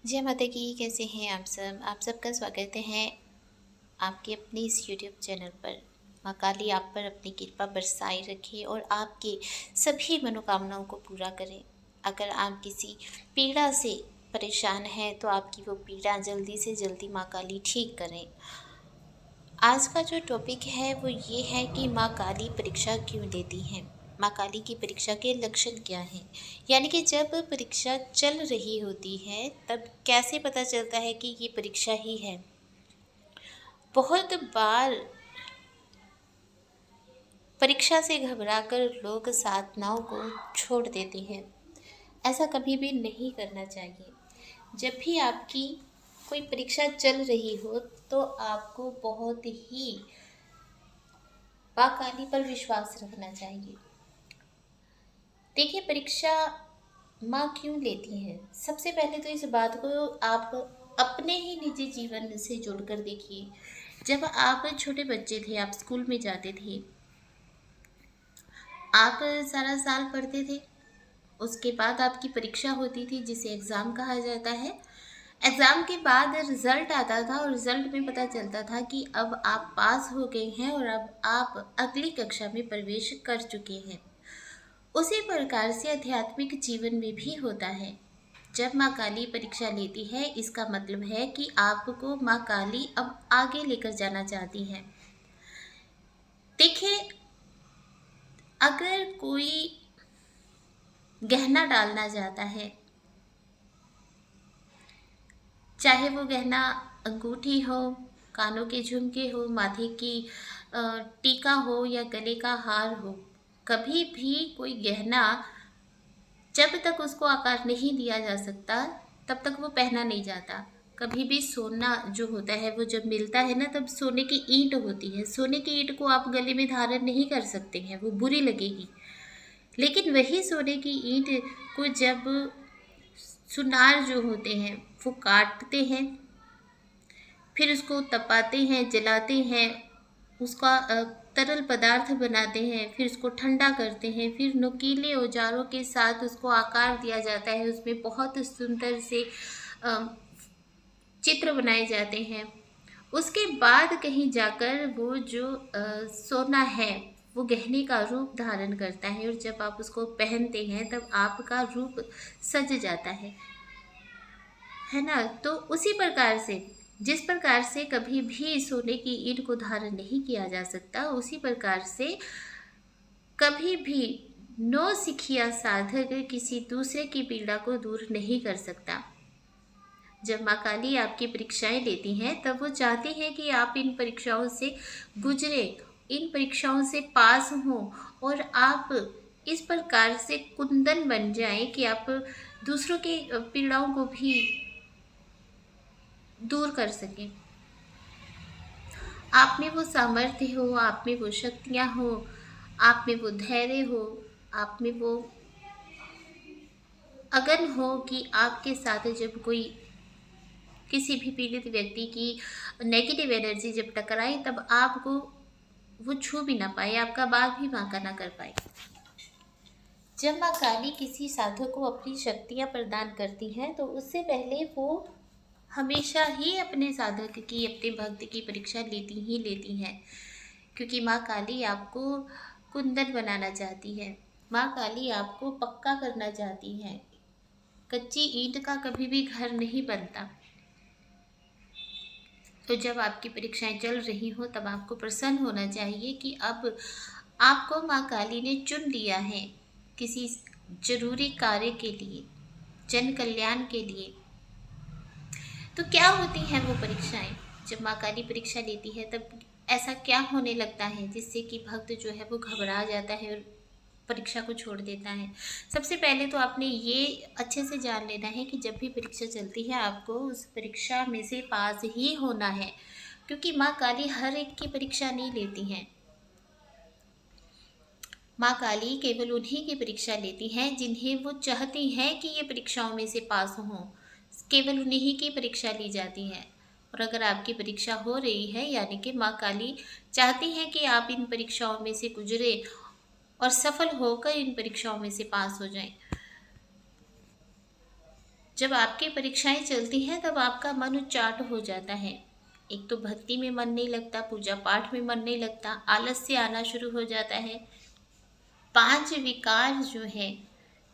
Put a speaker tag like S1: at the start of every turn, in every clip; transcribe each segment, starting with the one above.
S1: जय माता की। कैसे हैं आप सबका स्वागत है आपके अपने इस यूट्यूब चैनल पर। माँ काली आप पर अपनी कृपा बरसाए रखे और आपके सभी मनोकामनाओं को पूरा करें। अगर आप किसी पीड़ा से परेशान हैं तो आपकी वो पीड़ा जल्दी से जल्दी माँ काली ठीक करें। आज का जो टॉपिक है वो ये है कि माँ काली परीक्षा क्यों लेती हैं। माँ काली की परीक्षा के लक्षण क्या हैं, यानी कि जब परीक्षा चल रही होती है तब कैसे पता चलता है कि ये परीक्षा ही है। बहुत बार परीक्षा से घबराकर लोग साधनाओं को छोड़ देते हैं। ऐसा कभी भी नहीं करना चाहिए। जब भी आपकी कोई परीक्षा चल रही हो तो आपको बहुत ही माँ काली पर विश्वास रखना चाहिए। देखिए, परीक्षा माँ क्यों लेती हैं। सबसे पहले तो इस बात को आप अपने ही निजी जीवन से जोड़कर देखिए। जब आप छोटे बच्चे थे, आप स्कूल में जाते थे, आप सारा साल पढ़ते थे, उसके बाद आपकी परीक्षा होती थी जिसे एग्ज़ाम कहा जाता है। एग्ज़ाम के बाद रिज़ल्ट आता था और रिज़ल्ट में पता चलता था कि अब आप पास हो गए हैं और अब आप अगली कक्षा में प्रवेश कर चुके हैं। उसी प्रकार से आध्यात्मिक जीवन में भी होता है। जब माँ काली परीक्षा लेती है इसका मतलब है कि आपको माँ काली अब आगे लेकर जाना चाहती हैं। देखिए, अगर कोई गहना डालना चाहता है, चाहे वो गहना अंगूठी हो, कानों के झुमके हो, माथे की टीका हो या गले का हार हो, कभी भी कोई गहना जब तक उसको आकार नहीं दिया जा सकता तब तक वो पहना नहीं जाता। कभी भी सोना जो होता है वो जब मिलता है ना, तब सोने की ईंट होती है। सोने की ईंट को आप गले में धारण नहीं कर सकते हैं, वो बुरी लगेगी। लेकिन वही सोने की ईंट को जब सुनार जो होते हैं वो काटते हैं, फिर उसको तपाते हैं, जलाते हैं, उसका तरल पदार्थ बनाते हैं, फिर उसको ठंडा करते हैं, फिर नुकीले औजारों के साथ उसको आकार दिया जाता है। उसमें बहुत सुंदर से अ, चित्र बनाए जाते हैं। उसके बाद कहीं जाकर वो जो सोना है वो गहने का रूप धारण करता है और जब आप उसको पहनते हैं तब आपका रूप सज जाता है ना। तो उसी प्रकार से, जिस प्रकार से कभी भी सोने की ईंट को धारण नहीं किया जा सकता, उसी प्रकार से कभी भी नौसिखिया साधक किसी दूसरे की पीड़ा को दूर नहीं कर सकता। जब माँ काली आपकी परीक्षाएं लेती हैं तब वो चाहती हैं कि आप इन परीक्षाओं से गुजरे, इन परीक्षाओं से पास हों और आप इस प्रकार से कुंदन बन जाएं कि आप दूसरों की पीड़ाओं को भी दूर कर सकें। आप में वो सामर्थ्य हो, आप में वो शक्तियाँ हो, आप में वो धैर्य हो, आप में वो अगन हो कि आपके साथ जब कोई किसी भी पीड़ित व्यक्ति की नेगेटिव एनर्जी जब टकराए तब आपको वो छू भी ना पाए, आपका बात भी वाका ना कर पाए। जब माँ काली किसी साधक को अपनी शक्तियाँ प्रदान करती हैं तो उससे पहले वो हमेशा ही अपने साधक की, अपने भक्त की परीक्षा लेती ही लेती हैं, क्योंकि माँ काली आपको कुंदन बनाना चाहती है। माँ काली आपको पक्का करना चाहती हैं। कच्ची ईंट का कभी भी घर नहीं बनता। तो जब आपकी परीक्षाएं चल रही हो तब आपको प्रसन्न होना चाहिए कि अब आपको माँ काली ने चुन लिया है किसी जरूरी कार्य के लिए, जन कल्याण के लिए। तो क्या होती हैं वो परीक्षाएं। जब माँ काली परीक्षा लेती है तब ऐसा क्या होने लगता है जिससे कि भक्त जो है वो घबरा जाता है और परीक्षा को छोड़ देता है। सबसे पहले तो आपने ये अच्छे से जान लेना है कि जब भी परीक्षा चलती है आपको उस परीक्षा में से पास ही होना है, क्योंकि माँ काली हर एक की परीक्षा नहीं लेती हैं। माँ काली केवल उन्हीं की परीक्षा लेती हैं जिन्हें वो चाहती हैं कि ये परीक्षाओं में से पास हों। केवल उन्हीं की परीक्षा ली जाती है। और अगर आपकी परीक्षा हो रही है, यानी कि माँ काली चाहती हैं कि आप इन परीक्षाओं में से गुजरे और सफल होकर इन परीक्षाओं में से पास हो जाएं। जब आपकी परीक्षाएं चलती हैं तब आपका मन उचाट हो जाता है। एक तो भक्ति में मन नहीं लगता, पूजा पाठ में मन नहीं लगता, आलस्य आना शुरू हो जाता है। 5 विकार जो है,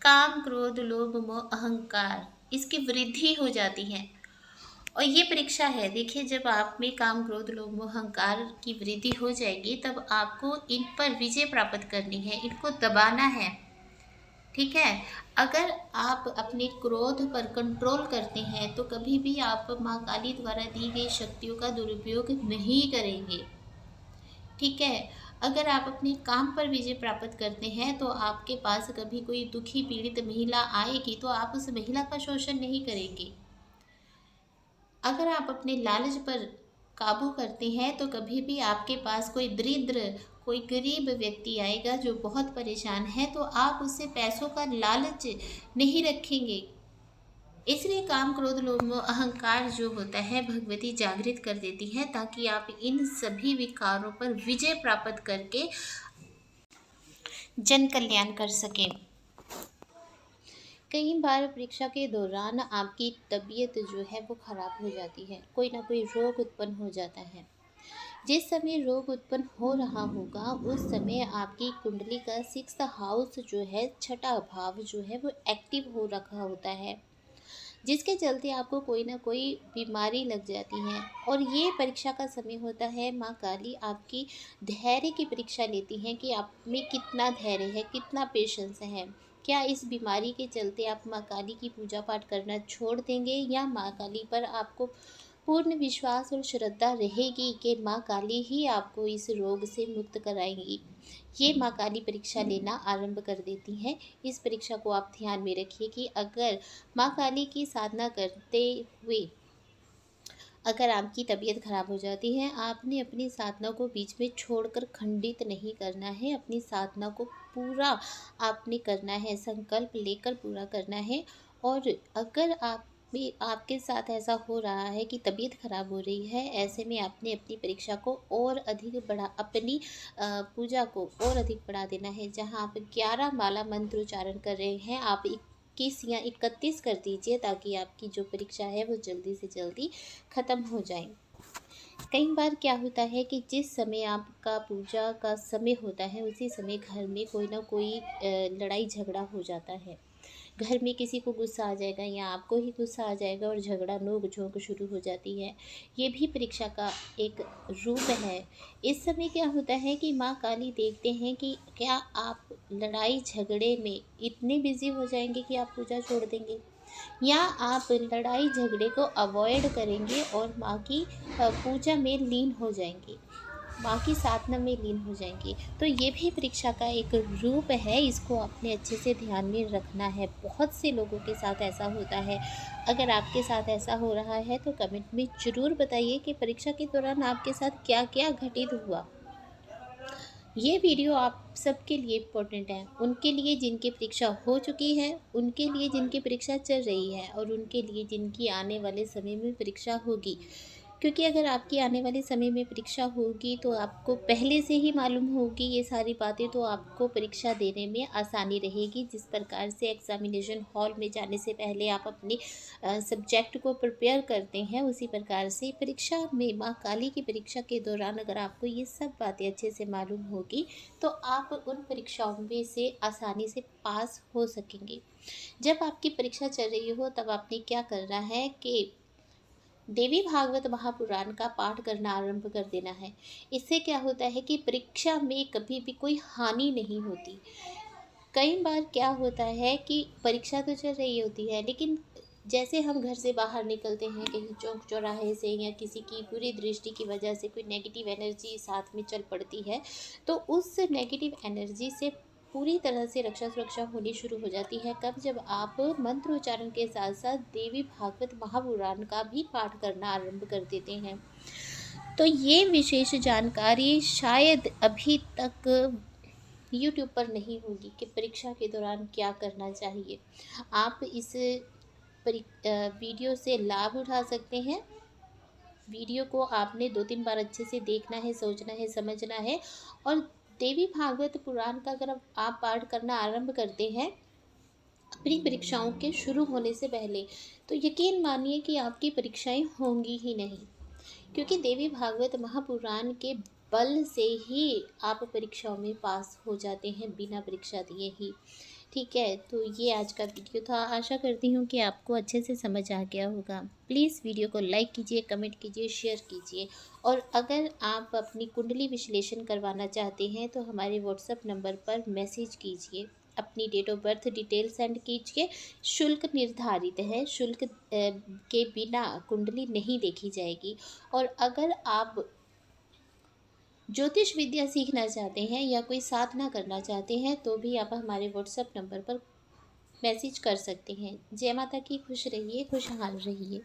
S1: काम क्रोध लोभ मोह अहंकार, इसकी वृद्धि हो जाती है। और ये परीक्षा है, देखिए जब आप में काम क्रोध लोभ मोह अहंकार की वृद्धि हो जाएगी तब आपको इन पर विजय प्राप्त करनी है, इनको दबाना है। ठीक है। अगर आप अपने क्रोध पर कंट्रोल करते हैं तो कभी भी आप माँ काली द्वारा दी गई शक्तियों का दुरुपयोग नहीं करेंगे। ठीक है। अगर आप अपने काम पर विजय प्राप्त करते हैं तो आपके पास कभी कोई दुखी पीड़ित महिला आएगी तो आप उस महिला का शोषण नहीं करेंगे। अगर आप अपने लालच पर काबू करते हैं तो कभी भी आपके पास कोई दरिद्र, कोई गरीब व्यक्ति आएगा जो बहुत परेशान है तो आप उससे पैसों का लालच नहीं रखेंगे। इसलिए काम क्रोध लोभ मोह अहंकार जो होता है भगवती जागृत कर देती है ताकि आप इन सभी विकारों पर विजय प्राप्त करके जन कल्याण कर सकें। कई बार परीक्षा के दौरान आपकी तबीयत जो है वो खराब हो जाती है, कोई ना कोई रोग उत्पन्न हो जाता है। जिस समय रोग उत्पन्न हो रहा होगा उस समय आपकी कुंडली का 6th हाउस जो है, छठा भाव जो है वो एक्टिव हो रखा होता है, जिसके चलते आपको कोई ना कोई बीमारी लग जाती है। और ये परीक्षा का समय होता है, माँ काली आपकी धैर्य की परीक्षा लेती हैं कि आप में कितना धैर्य है, कितना पेशेंस है। क्या इस बीमारी के चलते आप माँ काली की पूजा पाठ करना छोड़ देंगे या माँ काली पर आपको पूर्ण विश्वास और श्रद्धा रहेगी कि माँ काली ही आपको इस रोग से मुक्त कराएंगी। ये माँ काली परीक्षा लेना आरंभ कर देती हैं। इस परीक्षा को आप ध्यान में रखिए कि अगर माँ काली की साधना करते हुए अगर आपकी तबीयत खराब हो जाती है, आपने अपनी साधना को बीच में छोड़कर खंडित नहीं करना है। अपनी साधना को पूरा आपने करना है, संकल्प लेकर पूरा करना है। और अगर आप भी आपके साथ ऐसा हो रहा है कि तबीयत खराब हो रही है, ऐसे में आपने अपनी परीक्षा को और अधिक बढ़ा अपनी पूजा को और अधिक बढ़ा देना है। जहाँ आप 11 माला मंत्र उच्चारण कर रहे हैं, आप 21 या 31 कर दीजिए ताकि आपकी जो परीक्षा है वो जल्दी से जल्दी ख़त्म हो जाए। कई बार क्या होता है कि जिस समय आपका पूजा का समय होता है उसी समय घर में कोई ना कोई लड़ाई झगड़ा हो जाता है। घर में किसी को गुस्सा आ जाएगा या आपको ही गुस्सा आ जाएगा और झगड़ा नोक झोंक शुरू हो जाती है। ये भी परीक्षा का एक रूप है। इस समय क्या होता है कि माँ काली देखते हैं कि क्या आप लड़ाई झगड़े में इतने बिजी हो जाएंगे कि आप पूजा छोड़ देंगे, या आप लड़ाई झगड़े को अवॉइड करेंगे और माँ की पूजा में लीन हो जाएंगे, माँ की साधना में लीन हो जाएंगी। तो ये भी परीक्षा का एक रूप है, इसको आपने अच्छे से ध्यान में रखना है। बहुत से लोगों के साथ ऐसा होता है। अगर आपके साथ ऐसा हो रहा है तो कमेंट में ज़रूर बताइए कि परीक्षा के दौरान आपके साथ क्या क्या घटित हुआ। ये वीडियो आप सबके लिए इम्पोर्टेंट है, उनके लिए जिनकी परीक्षा हो चुकी है, उनके लिए जिनकी परीक्षा चल रही है और उनके लिए जिनकी आने वाले समय में परीक्षा होगी। क्योंकि अगर आपकी आने वाले समय में परीक्षा होगी तो आपको पहले से ही मालूम होगी ये सारी बातें, तो आपको परीक्षा देने में आसानी रहेगी। जिस प्रकार से एग्ज़ामिनेशन हॉल में जाने से पहले आप अपने सब्जेक्ट को प्रिपेयर करते हैं, उसी प्रकार से परीक्षा में माँ काली की परीक्षा के दौरान अगर आपको ये सब बातें अच्छे से मालूम होगी तो आप उन परीक्षाओं में से आसानी से पास हो सकेंगे। जब आपकी परीक्षा चल रही हो तब आपने क्या करना है कि देवी भागवत महापुराण का पाठ करना आरंभ कर देना है। इससे क्या होता है कि परीक्षा में कभी भी कोई हानि नहीं होती। कई बार क्या होता है कि परीक्षा तो चल रही होती है लेकिन जैसे हम घर से बाहर निकलते हैं कहीं चौक चौराहे से या किसी की बुरी दृष्टि की वजह से कोई नेगेटिव एनर्जी साथ में चल पड़ती है, तो उस नेगेटिव एनर्जी से पूरी तरह से रक्षा सुरक्षा होनी शुरू हो जाती है। कब? जब आप मंत्र उच्चारण के साथ साथ देवी भागवत महापुराण का भी पाठ करना आरंभ कर देते हैं। तो ये विशेष जानकारी शायद अभी तक यूट्यूब पर नहीं होगी कि परीक्षा के दौरान क्या करना चाहिए। आप इस वीडियो से लाभ उठा सकते हैं। वीडियो को आपने 2-3 बार अच्छे से देखना है, सोचना है, समझना है। और देवी भागवत पुराण का अगर आप पाठ करना आरंभ करते हैं अपनी परीक्षाओं के शुरू होने से पहले, तो यकीन मानिए कि आपकी परीक्षाएं होंगी ही नहीं, क्योंकि देवी भागवत महापुराण के बल से ही आप परीक्षाओं में पास हो जाते हैं बिना परीक्षा दिए ही। ठीक है, तो ये आज का वीडियो था। आशा करती हूँ कि आपको अच्छे से समझ आ गया होगा। प्लीज़ वीडियो को लाइक कीजिए, कमेंट कीजिए, शेयर कीजिए। और अगर आप अपनी कुंडली विश्लेषण करवाना चाहते हैं तो हमारे व्हाट्सएप नंबर पर मैसेज कीजिए, अपनी date of birth detail send कीजिए। शुल्क निर्धारित है, शुल्क के बिना कुंडली नहीं देखी जाएगी। और अगर आप ज्योतिष विद्या सीखना चाहते हैं या कोई साधना करना चाहते हैं तो भी आप हमारे व्हाट्सएप नंबर पर मैसेज कर सकते हैं। जय माता की, खुश रहिए, खुशहाल रहिए।